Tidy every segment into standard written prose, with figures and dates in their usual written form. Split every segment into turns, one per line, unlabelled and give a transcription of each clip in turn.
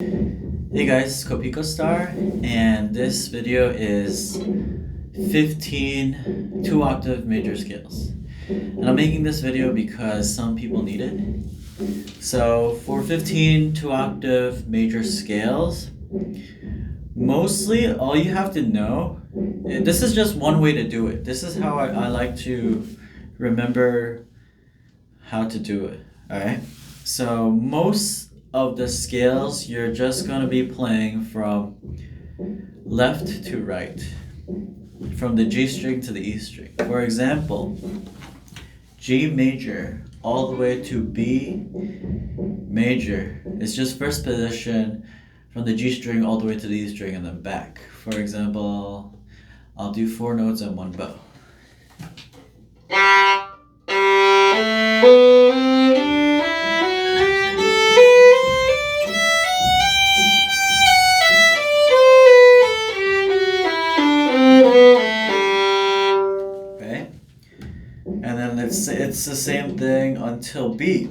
Hey guys, Kopiko Star, and this video is 15 two-octave major scales. And I'm making this video because some people need it. So for 15 two-octave major scales, mostly all you have to know, this is just one way to do it. This is how I like to remember how to do it, alright? So most of the scales, you're just going to be playing from left to right, from the G string to the E string. For example, G major all the way to B major. It's just first position from the G string all the way to the E string and then back. For example, I'll do 4 notes and 1 bow. And then it's the same thing until B.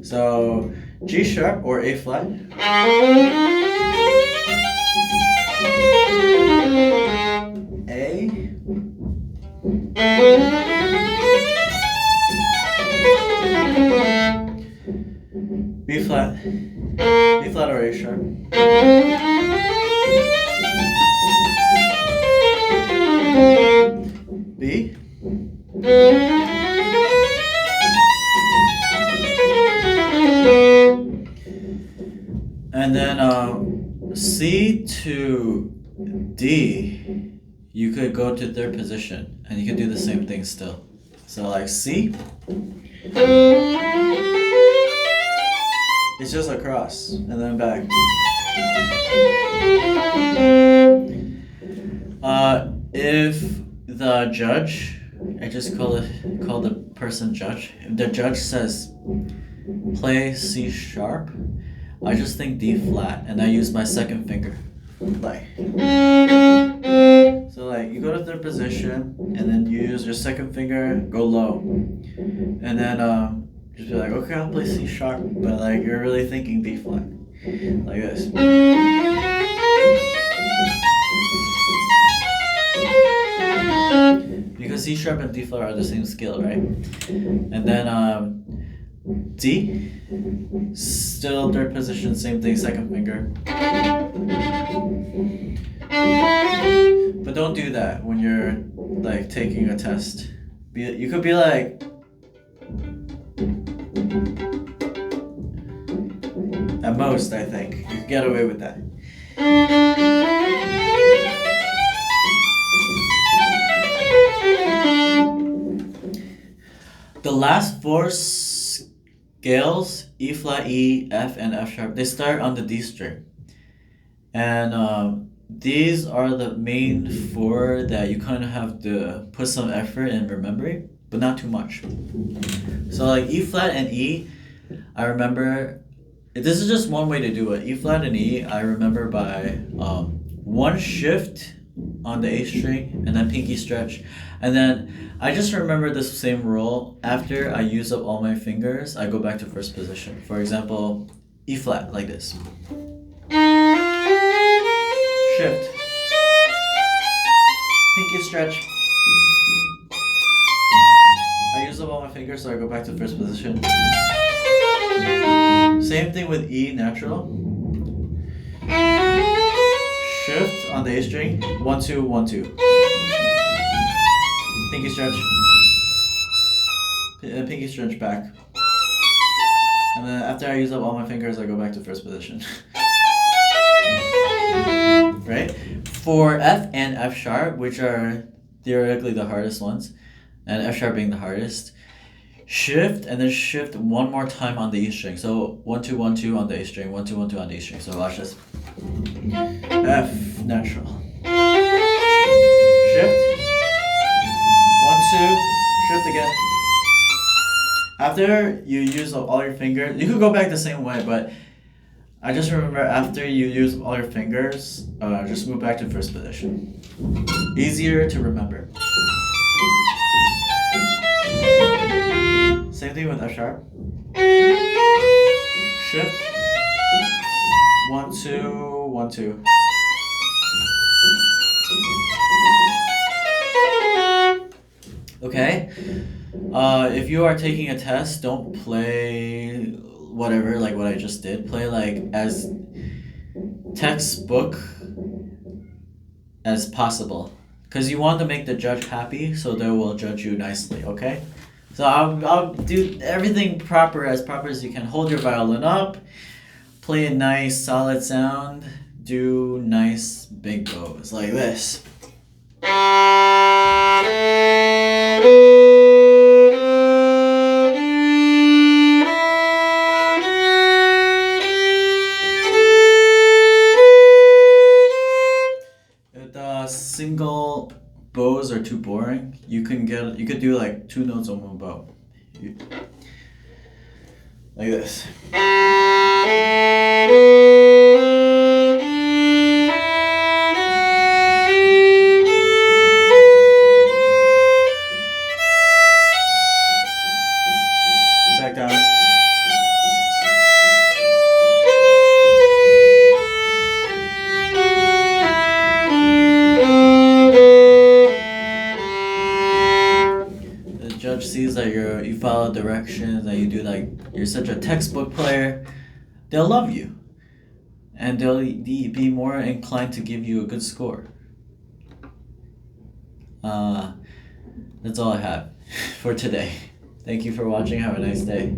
So G sharp or A flat. A. B flat. B flat or A sharp. B. And then C to D, you could go to third position and you could do the same thing still. So like C, it's just across and then back. If the judge, I just call the person judge. If the judge says play C sharp, I just think D flat and I use my second finger. Like, so like you go to third position and then you use your second finger, go low, and then just be like, okay, I'll play C sharp, but like you're really thinking D flat, like this. Because C sharp and D flat are the same scale, right? And then D, still third position, same thing, second finger. But don't do that when you're like taking a test. You could be like, at most, I think you can get away with that. The last 4 scales, E flat, E, F, and F sharp, they start on the D string. And these are the main 4 that you kind of have to put some effort in remembering, but not too much. So like E flat and E, I remember, this is just one way to do it. E flat and E, I remember by 1 shift on the A string and then pinky stretch. And then I just remember this same rule. After I use up all my fingers, I go back to first position. For example, E flat, like this. Shift. Pinky stretch. I use up all my fingers, so I go back to first position. Same thing with E natural. Shift on the A string. 1, 2, 1, 2. Pinky stretch. Pinky stretch back. And then after I use up all my fingers, I go back to first position. Right? For F and F sharp, which are theoretically the hardest ones, and F sharp being the hardest, shift and then shift 1 more time on the E string. So 1, 2, 1, 2 on the A string, 1, 2, 1, 2 on the E string. So watch this. F natural. Shift. 1, 2, shift again. After you use all your fingers, you could go back the same way, but I just remember after you use all your fingers, just move back to first position. Easier to remember. Same thing with F sharp. Shift. 2, 1, 2. Okay. If you are taking a test, don't play whatever, like what I just did. Play like as textbook as possible, because you want to make the judge happy, so they will judge you nicely. Okay. So I'll do everything proper as you can. Hold your violin up. Play a nice solid sound. Do nice big bows like this. If the single bows are too boring, you could do like 2 notes on one bow. Like this. Back down. The judge sees that you follow directions, that you do like you're such a textbook player. They'll love you, and they'll be more inclined to give you a good score. That's all I have for today. Thank you for watching. Have a nice day.